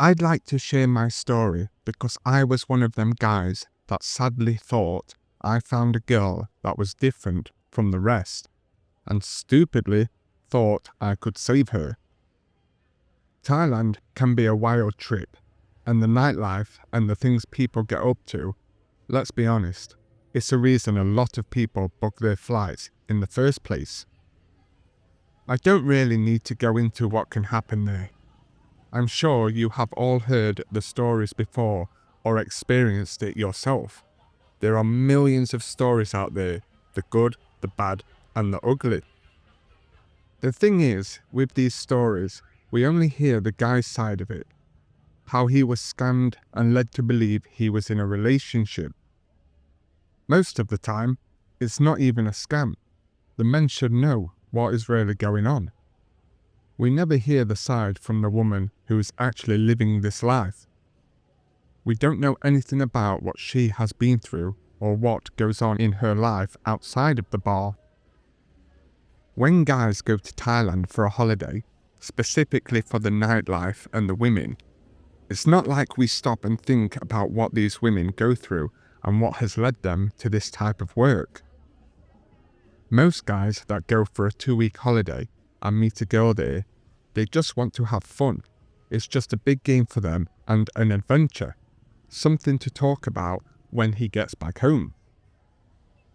I'd like to share my story because I was one of them guys that sadly thought I found a girl that was different from the rest, and stupidly thought I could save her. Thailand can be a wild trip, and the nightlife and the things people get up to, let's be honest, it's the reason a lot of people book their flights in the first place. I don't really need to go into what can happen there. I'm sure you have all heard the stories before or experienced it yourself. There are millions of stories out there, the good, the bad, and the ugly. The thing is, with these stories, we only hear the guy's side of it. How he was scammed and led to believe he was in a relationship. Most of the time, it's not even a scam. The men should know what is really going on. We never hear the side from the woman who is actually living this life. We don't know anything about what she has been through or what goes on in her life outside of the bar. When guys go to Thailand for a holiday, specifically for the nightlife and the women, it's not like we stop and think about what these women go through and what has led them to this type of work. Most guys that go for a 2-week holiday and meet a girl there, they just want to have fun. It's just a big game for them and an adventure, something to talk about when he gets back home.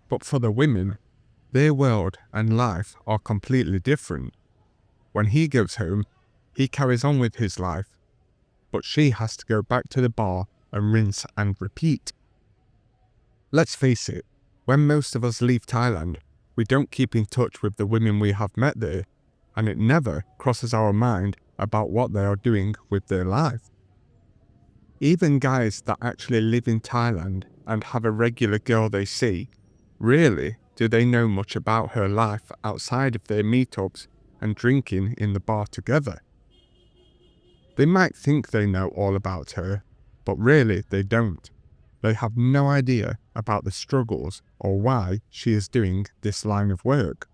But for the women, their world and life are completely different. When he goes home, he carries on with his life, but she has to go back to the bar and rinse and repeat. Let's face it, when most of us leave Thailand, we don't keep in touch with the women we have met there, and it never crosses our mind about what they are doing with their life. Even guys that actually live in Thailand and have a regular girl they see, rarely do they know much about her life outside of their meetups and drinking in the bar together. They might think they know all about her, but really they don't. They have no idea about the struggles or why she is doing this line of work.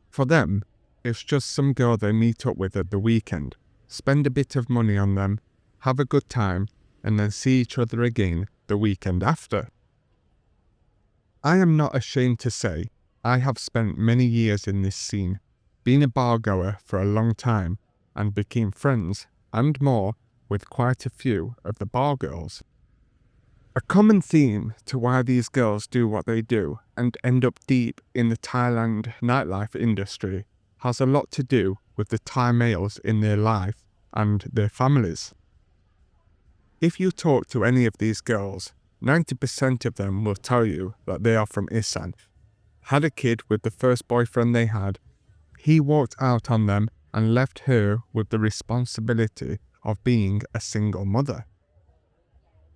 For them, it's just some girl they meet up with at the weekend, spend a bit of money on them, have a good time, and then see each other again the weekend after. I am not ashamed to say I have spent many years in this scene, been a bar goer for a long time, and became friends, and more, with quite a few of the bar girls. A common theme to why these girls do what they do and end up deep in the Thailand nightlife industry has a lot to do with the Thai males in their life and their families. If you talk to any of these girls, 90% of them will tell you that they are from Isan, had a kid with the first boyfriend they had, he walked out on them and left her with the responsibility of being a single mother.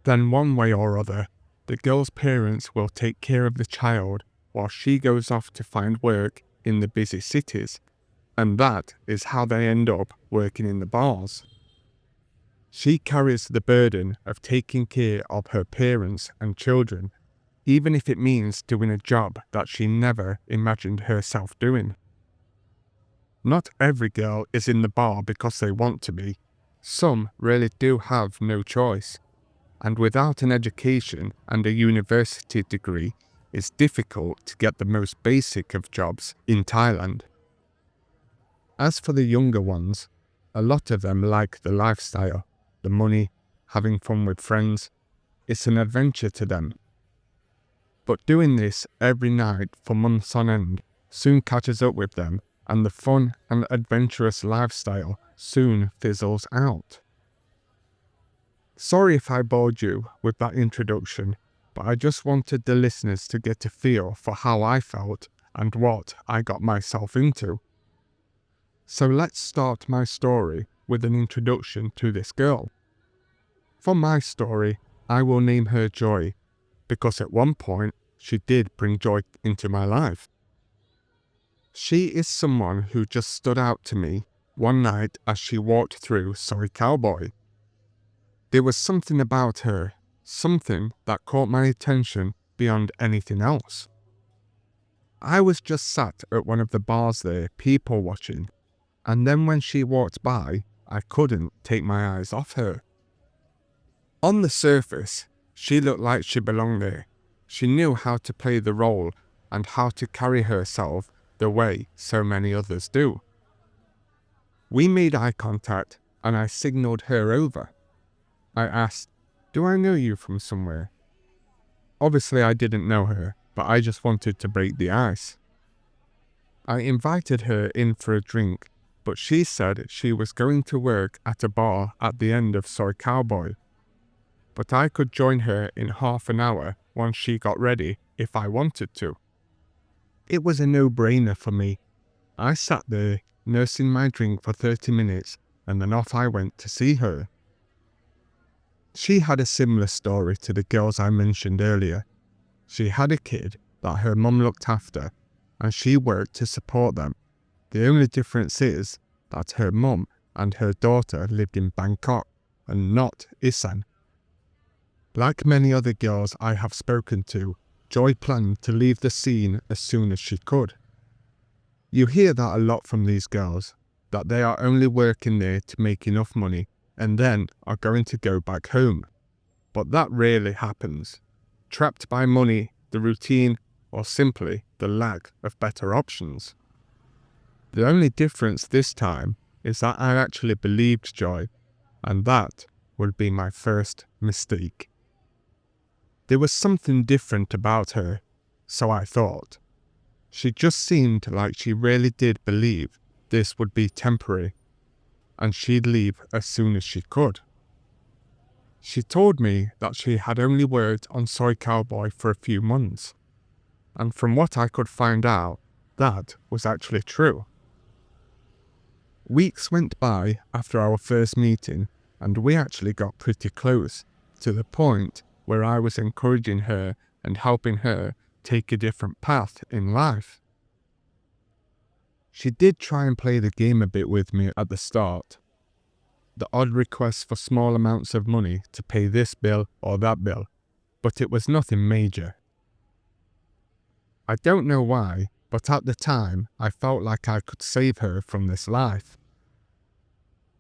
Then one way or other, the girl's parents will take care of the child while she goes off to find work in the busy cities, and that is how they end up working in the bars. She carries the burden of taking care of her parents and children, even if it means doing a job that she never imagined herself doing. Not every girl is in the bar because they want to be. Some really do have no choice. And without an education and a university degree, it's difficult to get the most basic of jobs in Thailand. As for the younger ones, a lot of them like the lifestyle, the money, having fun with friends. It's an adventure to them. But doing this every night for months on end soon catches up with them, and the fun and adventurous lifestyle soon fizzles out. Sorry if I bored you with that introduction, but I just wanted the listeners to get a feel for how I felt and what I got myself into. So let's start my story with an introduction to this girl. For my story, I will name her Joy, because at one point she did bring joy into my life. She is someone who just stood out to me one night as she walked through Soy Cowboy. There was something about her, something that caught my attention beyond anything else. I was just sat at one of the bars there, people watching, and then when she walked by, I couldn't take my eyes off her. On the surface, she looked like she belonged there. She knew how to play the role and how to carry herself the way so many others do. We made eye contact and I signalled her over. I asked, "Do I know you from somewhere?" Obviously I didn't know her, but I just wanted to break the ice. I invited her in for a drink, but she said she was going to work at a bar at the end of Soy Cowboy. But I could join her in half an hour once she got ready if I wanted to. It was a no-brainer for me. I sat there, nursing my drink for 30 minutes, and then off I went to see her. She had a similar story to the girls I mentioned earlier. She had a kid that her mum looked after, and she worked to support them. The only difference is that her mum and her daughter lived in Bangkok, and not Isan. Like many other girls I have spoken to, Joy planned to leave the scene as soon as she could. You hear that a lot from these girls, that they are only working there to make enough money and then are going to go back home. But that rarely happens. Trapped by money, the routine, or simply the lack of better options. The only difference this time is that I actually believed Joy, and that would be my first mistake. There was something different about her, so I thought. She just seemed like she really did believe this would be temporary, and she'd leave as soon as she could. She told me that she had only worked on Soy Cowboy for a few months, and from what I could find out, that was actually true. Weeks went by after our first meeting, and we actually got pretty close, to the point where I was encouraging her and helping her take a different path in life. She did try and play the game a bit with me at the start. The odd requests for small amounts of money to pay this bill or that bill, but it was nothing major. I don't know why, but at the time I felt like I could save her from this life.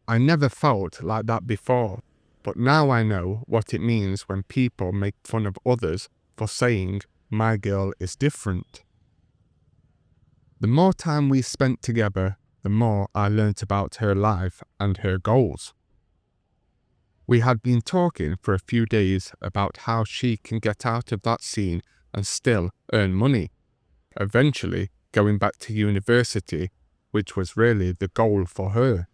I never felt like that before, but now I know what it means when people make fun of others for saying, "My girl is different." The more time we spent together, the more I learnt about her life and her goals. We had been talking for a few days about how she can get out of that scene and still earn money, eventually going back to university, which was really the goal for her.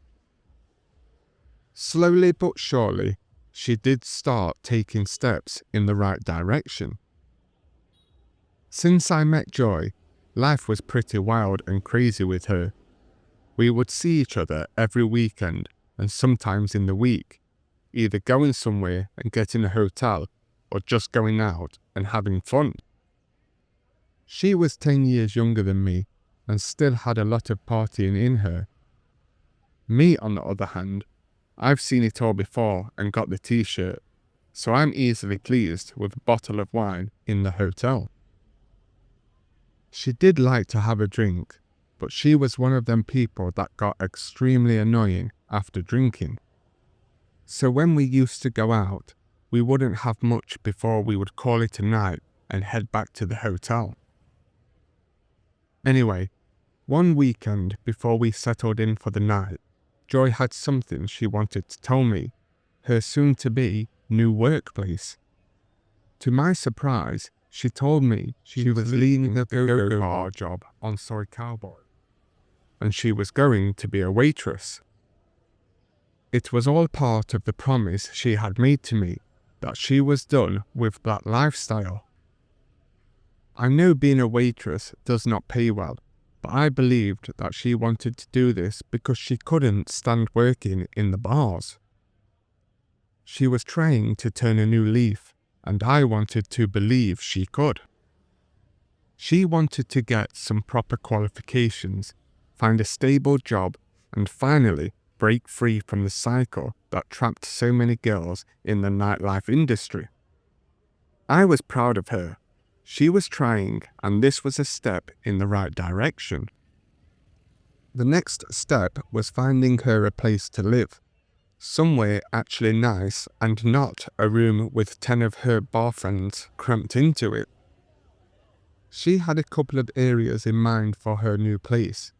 Slowly but surely, she did start taking steps in the right direction. Since I met Joy, life was pretty wild and crazy with her. We would see each other every weekend and sometimes in the week, either going somewhere and getting a hotel or just going out and having fun. She was 10 years younger than me and still had a lot of partying in her. Me, on the other hand, I've seen it all before and got the t-shirt, so I'm easily pleased with a bottle of wine in the hotel. She did like to have a drink, but she was one of them people that got extremely annoying after drinking. So when we used to go out, we wouldn't have much before we would call it a night and head back to the hotel. Anyway, one weekend before we settled in for the night, Joy had something she wanted to tell me, her soon-to-be new workplace. To my surprise, she told me she was leaving the go-go bar job on Soy Cowboy, and she was going to be a waitress. It was all part of the promise she had made to me that she was done with that lifestyle. I know being a waitress does not pay well, but I believed that she wanted to do this because she couldn't stand working in the bars. She was trying to turn a new leaf, and I wanted to believe she could. She wanted to get some proper qualifications, find a stable job, and finally break free from the cycle that trapped so many girls in the nightlife industry. I was proud of her. She was trying, and this was a step in the right direction. The next step was finding her a place to live. Somewhere actually nice and not a room with 10 of her bar friends cramped into it. She had a couple of areas in mind for her new place.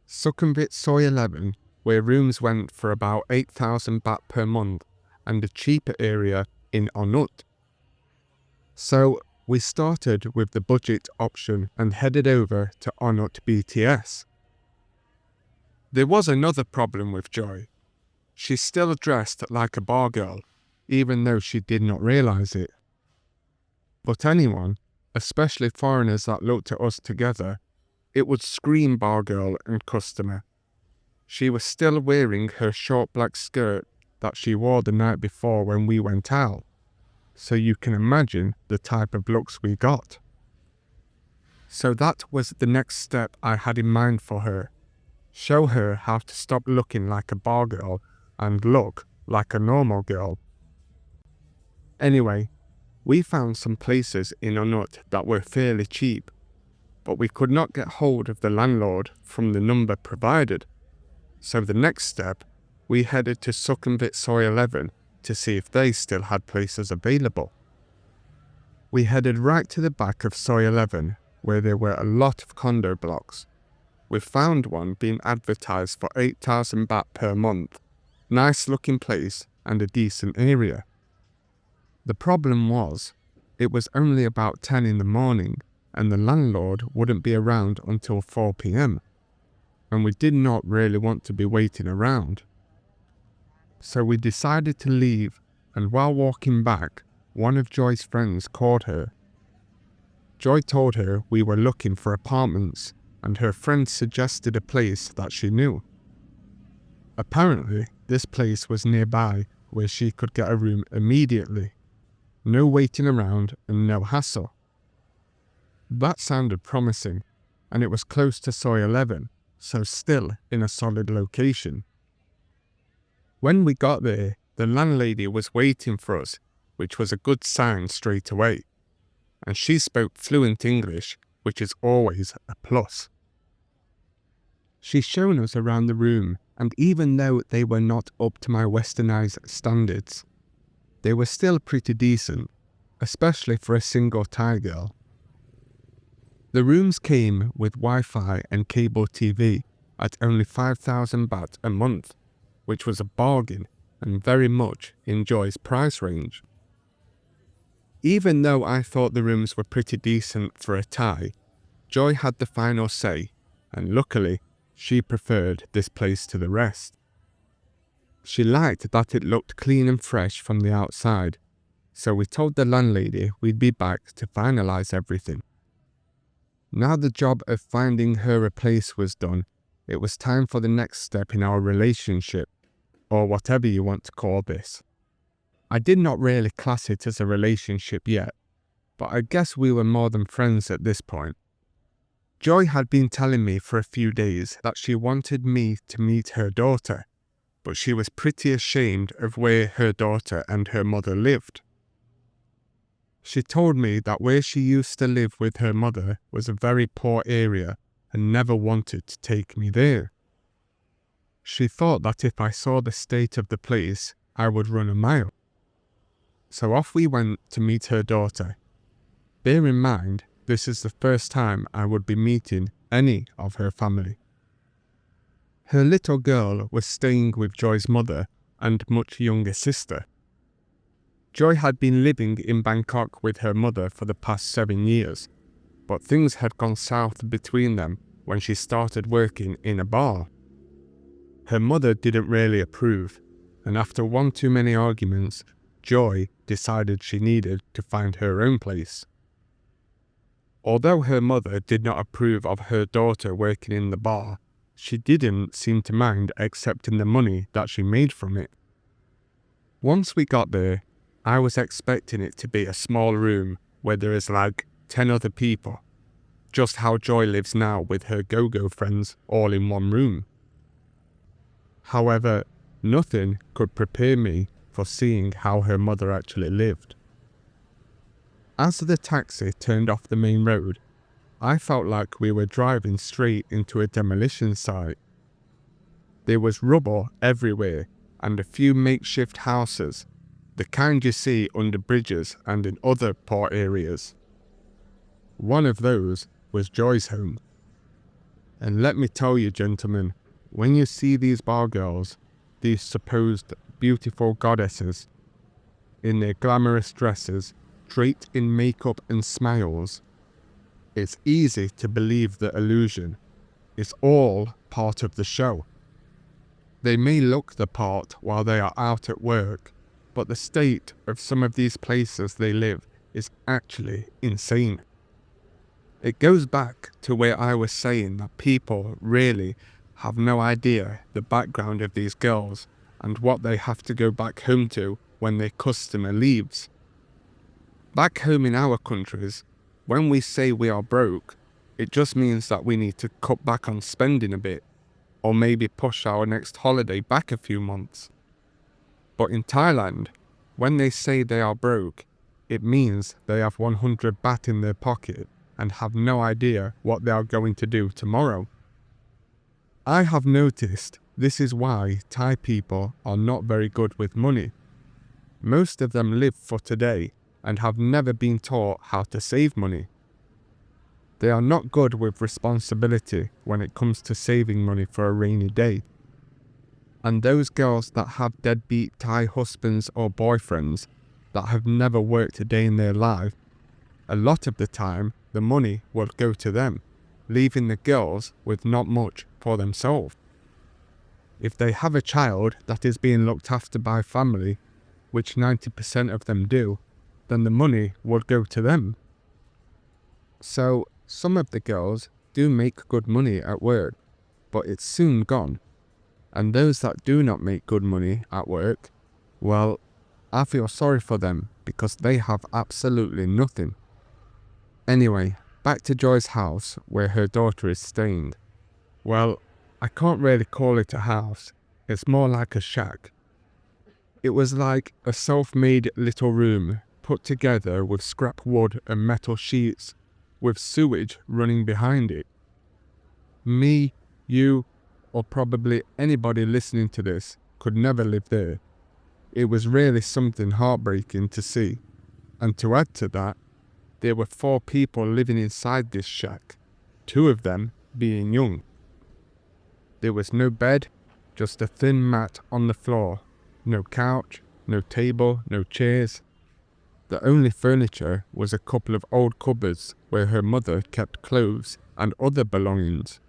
Sukhumvit Soy 11, where rooms went for about 8,000 baht per month, and a cheaper area in Onut. So we started with the budget option and headed over to Onut BTS. There was another problem with Joy. She still dressed like a bar girl, even though she did not realize it. But anyone, especially foreigners that looked at us together, it would scream bar girl and customer. She was still wearing her short black skirt that she wore the night before when we went out, so you can imagine the type of looks we got. So that was the next step I had in mind for her. Show her how to stop looking like a bar girl and look like a normal girl. Anyway, we found some places in Onut that were fairly cheap, but we could not get hold of the landlord from the number provided. So the next step, we headed to Sukhumvit Soy 11 to see if they still had places available. We headed right to the back of Soy 11, where there were a lot of condo blocks. We found one being advertised for 8,000 baht per month. Nice looking place and a decent area. The problem was, it was only about 10 in the morning and the landlord wouldn't be around until 4 p.m. and we did not really want to be waiting around. So we decided to leave, and while walking back, one of Joy's friends called her. Joy told her we were looking for apartments, and her friend suggested a place that she knew. Apparently, this place was nearby where she could get a room immediately. No waiting around and no hassle. That sounded promising, and it was close to Soy 11, so still in a solid location. When we got there, the landlady was waiting for us, which was a good sign straight away, and she spoke fluent English, which is always a plus. She's shown us around the room, and even though they were not up to my westernized standards, they were still pretty decent, especially for a single Thai girl. The rooms came with Wi-Fi and cable TV at only 5,000 baht a month, which was a bargain and very much in Joy's price range. Even though I thought the rooms were pretty decent for a Thai, Joy had the final say, and luckily, she preferred this place to the rest. She liked that it looked clean and fresh from the outside, so we told the landlady we'd be back to finalize everything. Now the job of finding her a place was done, it was time for the next step in our relationship, or whatever you want to call this. I did not really class it as a relationship yet, but I guess we were more than friends at this point. Joy had been telling me for a few days that she wanted me to meet her daughter, but she was pretty ashamed of where her daughter and her mother lived. She told me that where she used to live with her mother was a very poor area and never wanted to take me there. She thought that if I saw the state of the place, I would run a mile. So off we went to meet her daughter. Bear in mind, this is the first time I would be meeting any of her family. Her little girl was staying with Joy's mother and much younger sister. Joy had been living in Bangkok with her mother for the past 7 years, but things had gone south between them when she started working in a bar. Her mother didn't really approve, and after one too many arguments, Joy decided she needed to find her own place. Although her mother did not approve of her daughter working in the bar, she didn't seem to mind accepting the money that she made from it. Once we got there, I was expecting it to be a small room where there is like 10 other people, just how Joy lives now with her go-go friends all in one room. However, nothing could prepare me for seeing how her mother actually lived. As the taxi turned off the main road, I felt like we were driving straight into a demolition site. There was rubble everywhere and a few makeshift houses, the kind you see under bridges and in other poor areas. One of those was Joy's home. And let me tell you, gentlemen, when you see these bar girls, these supposed beautiful goddesses, in their glamorous dresses, draped in makeup and smiles, it's easy to believe the illusion. It's all part of the show. They may look the part while they are out at work, but the state of some of these places they live is actually insane. It goes back to where I was saying that people really have no idea the background of these girls and what they have to go back home to when their customer leaves. Back home in our countries, when we say we are broke, it just means that we need to cut back on spending a bit, or maybe push our next holiday back a few months. But in Thailand, when they say they are broke, it means they have 100 baht in their pocket and have no idea what they are going to do tomorrow. I have noticed this is why Thai people are not very good with money. Most of them live for today and have never been taught how to save money. They are not good with responsibility when it comes to saving money for a rainy day. And those girls that have deadbeat Thai husbands or boyfriends that have never worked a day in their life, a lot of the time the money will go to them, leaving the girls with not much for themselves. If they have a child that is being looked after by family, which 90% of them do, then the money will go to them. So some of the girls do make good money at work, but it's soon gone. And those that do not make good money at work, well, I feel sorry for them because they have absolutely nothing. Anyway, back to Joy's house where her daughter is staying. Well, I can't really call it a house, it's more like a shack. It was like a self-made little room put together with scrap wood and metal sheets, with sewage running behind it. Me, you, or probably anybody listening to this could never live there. It was really something heartbreaking to see. And to add to that, there were 4 people living inside this shack, 2 of them being young. There was no bed, just a thin mat on the floor, no couch, no table, no chairs. The only furniture was a couple of old cupboards where her mother kept clothes and other belongings.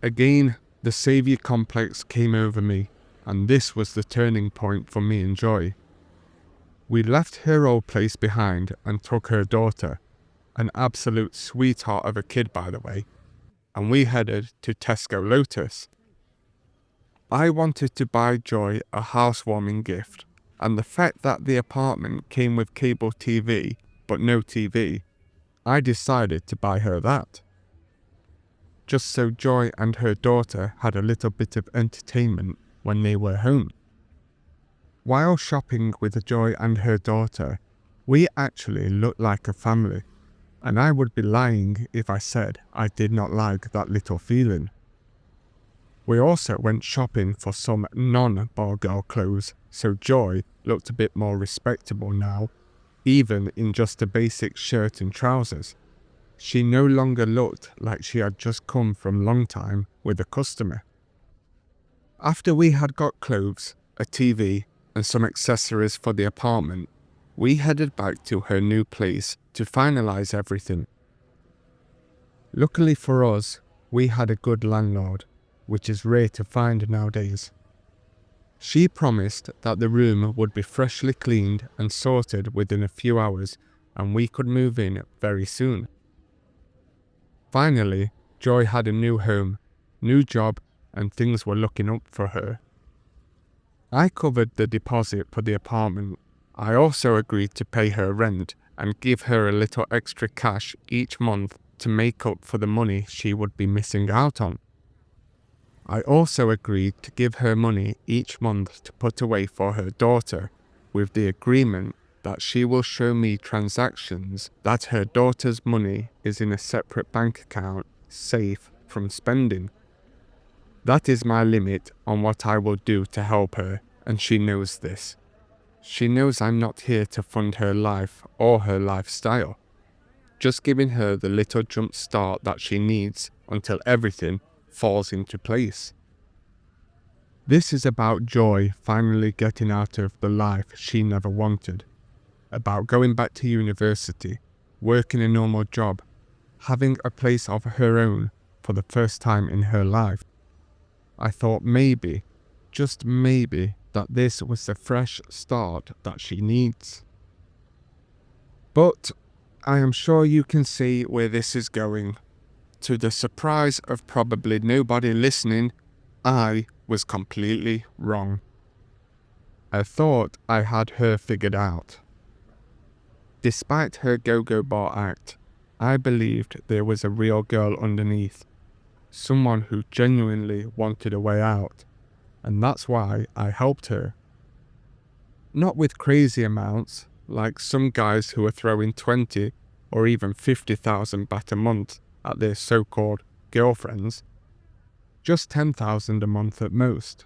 Again, the saviour complex came over me, and this was the turning point for me and Joy. We left her old place behind and took her daughter, an absolute sweetheart of a kid by the way, and we headed to Tesco Lotus. I wanted to buy Joy a housewarming gift, and the fact that the apartment came with cable TV, but no TV, I decided to buy her that. Just so Joy and her daughter had a little bit of entertainment when they were home. While shopping with Joy and her daughter, we actually looked like a family, and I would be lying if I said I did not like that little feeling. We also went shopping for some non-bar girl clothes, so Joy looked a bit more respectable now, even in just a basic shirt and trousers. She no longer looked like she had just come from long time with a customer. After we had got clothes, a TV, and some accessories for the apartment, we headed back to her new place to finalize everything. Luckily for us, we had a good landlord, which is rare to find nowadays. She promised that the room would be freshly cleaned and sorted within a few hours, and we could move in very soon. Finally, Joy had a new home, new job, and things were looking up for her. I covered the deposit for the apartment. I also agreed to pay her rent and give her a little extra cash each month to make up for the money she would be missing out on. I also agreed to give her money each month to put away for her daughter, with the agreement that she will show me transactions that her daughter's money is in a separate bank account, safe from spending. That is my limit on what I will do to help her, and she knows this. She knows I'm not here to fund her life or her lifestyle, just giving her the little jump start that she needs until everything falls into place. This is about Joy finally getting out of the life she never wanted, about going back to university, working a normal job, having a place of her own for the first time in her life. I thought maybe, just maybe, that this was the fresh start that she needs. But I am sure you can see where this is going. To the surprise of probably nobody listening, I was completely wrong. I thought I had her figured out. Despite her go-go bar act, I believed there was a real girl underneath, someone who genuinely wanted a way out, and that's why I helped her. Not with crazy amounts, like some guys who are throwing 20 or even 50,000 baht a month at their so-called girlfriends, just 10,000 a month at most.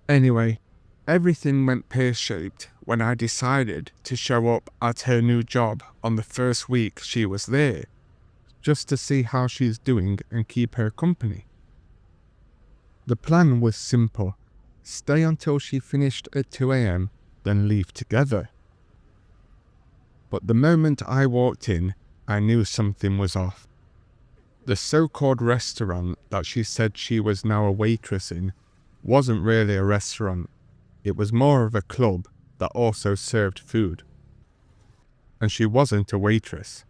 Anyway, everything went pear-shaped when I decided to show up at her new job on the first week she was there, just to see how she's doing and keep her company. The plan was simple: stay until she finished at 2 a.m, then leave together. But the moment I walked in, I knew something was off. The so-called restaurant that she said she was now a waitress in wasn't really a restaurant. It was more of a club that also served food. And she wasn't a waitress.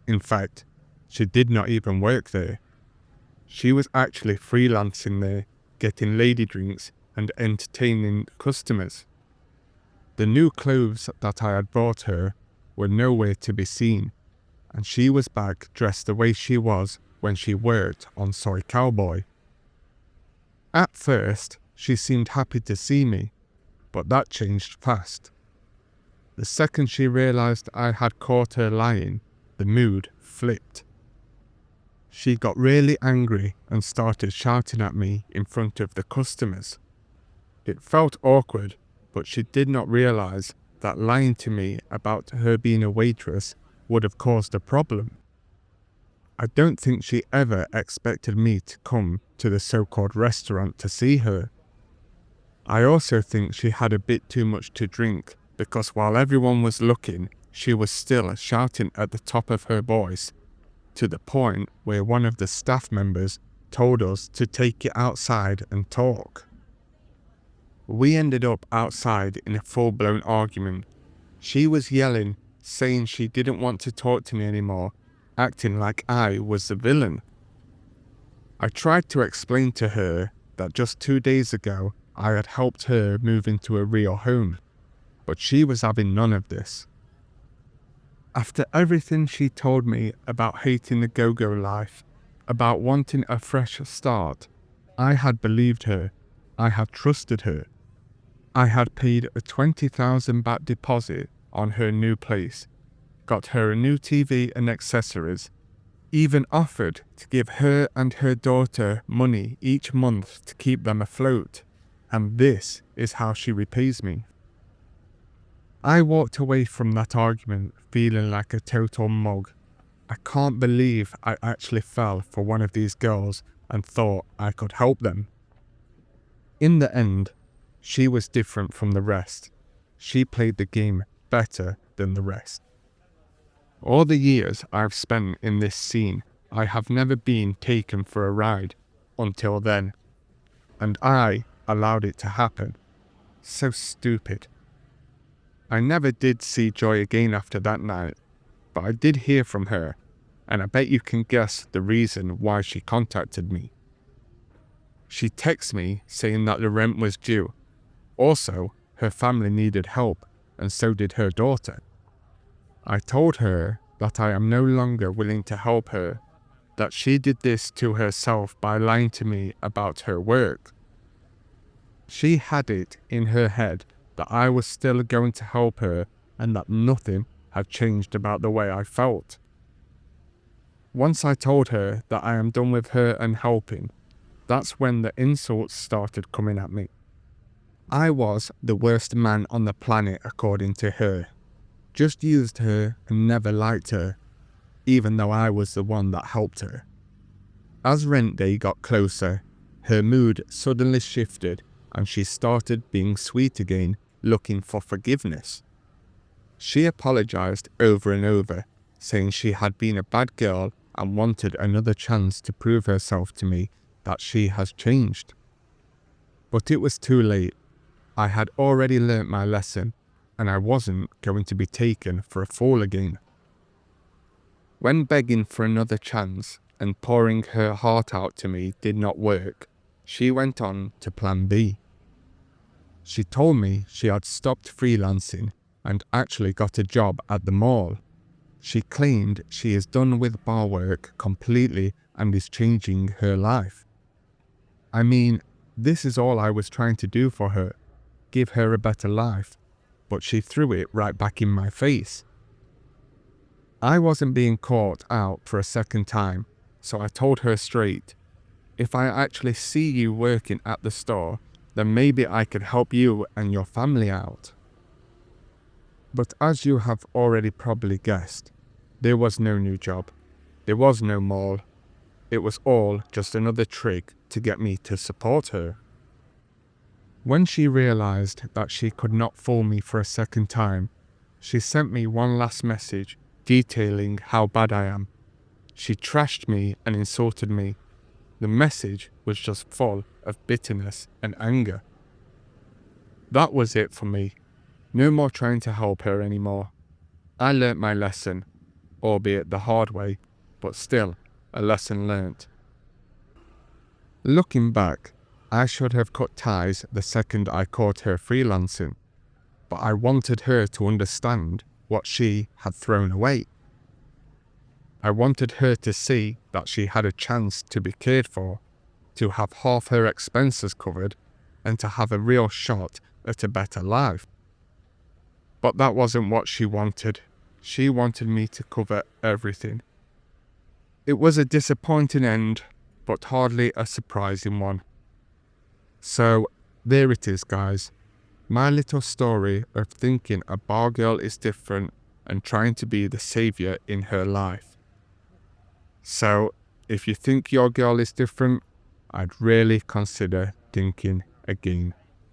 In fact, she did not even work there. She was actually freelancing there, getting lady drinks and entertaining customers. The new clothes that I had bought her were nowhere to be seen, and she was back dressed the way she was when she worked on Soy Cowboy. At first, she seemed happy to see me, but that changed fast. The second she realized I had caught her lying, the mood flipped. She got really angry and started shouting at me in front of the customers. It felt awkward, but she did not realize that lying to me about her being a waitress would have caused a problem. I don't think she ever expected me to come to the so-called restaurant to see her. I also think she had a bit too much to drink, because while everyone was looking, she was still shouting at the top of her voice, to the point where one of the staff members told us to take it outside and talk. We ended up outside in a full-blown argument. She was yelling, saying she didn't want to talk to me anymore, acting like I was the villain. I tried to explain to her that just 2 days ago I had helped her move into a real home, but she was having none of this. After everything she told me about hating the go-go life, about wanting a fresh start, I had believed her. I had trusted her. I had paid a 20,000 baht deposit on her new place, got her a new TV and accessories, even offered to give her and her daughter money each month to keep them afloat, and this is how she repays me. I walked away from that argument feeling like a total mug. I can't believe I actually fell for one of these girls and thought I could help them. In the end, she was different from the rest. She played the game better than the rest. All the years I've spent in this scene, I have never been taken for a ride until then. And I allowed it to happen. So stupid. I never did see Joy again after that night, but I did hear from her, and I bet you can guess the reason why she contacted me. She texted me saying that the rent was due. Also, her family needed help, and so did her daughter. I told her that I am no longer willing to help her, that she did this to herself by lying to me about her work. She had it in her head that I was still going to help her and that nothing had changed about the way I felt. Once I told her that I am done with her and helping, that's when the insults started coming at me. I was the worst man on the planet according to her. Just used her and never liked her, even though I was the one that helped her. As rent day got closer, her mood suddenly shifted and she started being sweet again, looking for forgiveness. She apologized over and over, saying she had been a bad girl and wanted another chance to prove herself to me that she has changed. But it was too late. I had already learnt my lesson, and I wasn't going to be taken for a fool again. When begging for another chance and pouring her heart out to me did not work, she went on to plan B. She told me she had stopped freelancing and actually got a job at the mall. She claimed she is done with bar work completely and is changing her life. I mean, this is all I was trying to do for her, give her a better life, but she threw it right back in my face. I wasn't being caught out for a second time, so I told her straight, if I actually see you working at the store, then maybe I could help you and your family out. But as you have already probably guessed, there was no new job. There was no mall. It was all just another trick to get me to support her. When she realized that she could not fool me for a second time, she sent me one last message detailing how bad I am. She trashed me and insulted me. The message was just full of bitterness and anger. That was it for me. No more trying to help her anymore. I learnt my lesson, albeit the hard way, but still a lesson learnt. Looking back, I should have cut ties the second I caught her freelancing, but I wanted her to understand what she had thrown away. I wanted her to see that she had a chance to be cared for, to have half her expenses covered, and to have a real shot at a better life. But that wasn't what she wanted. She wanted me to cover everything. It was a disappointing end, but hardly a surprising one. So, there it is, guys. My little story of thinking a bar girl is different and trying to be the savior in her life. So, if you think your girl is different, I'd really consider thinking again.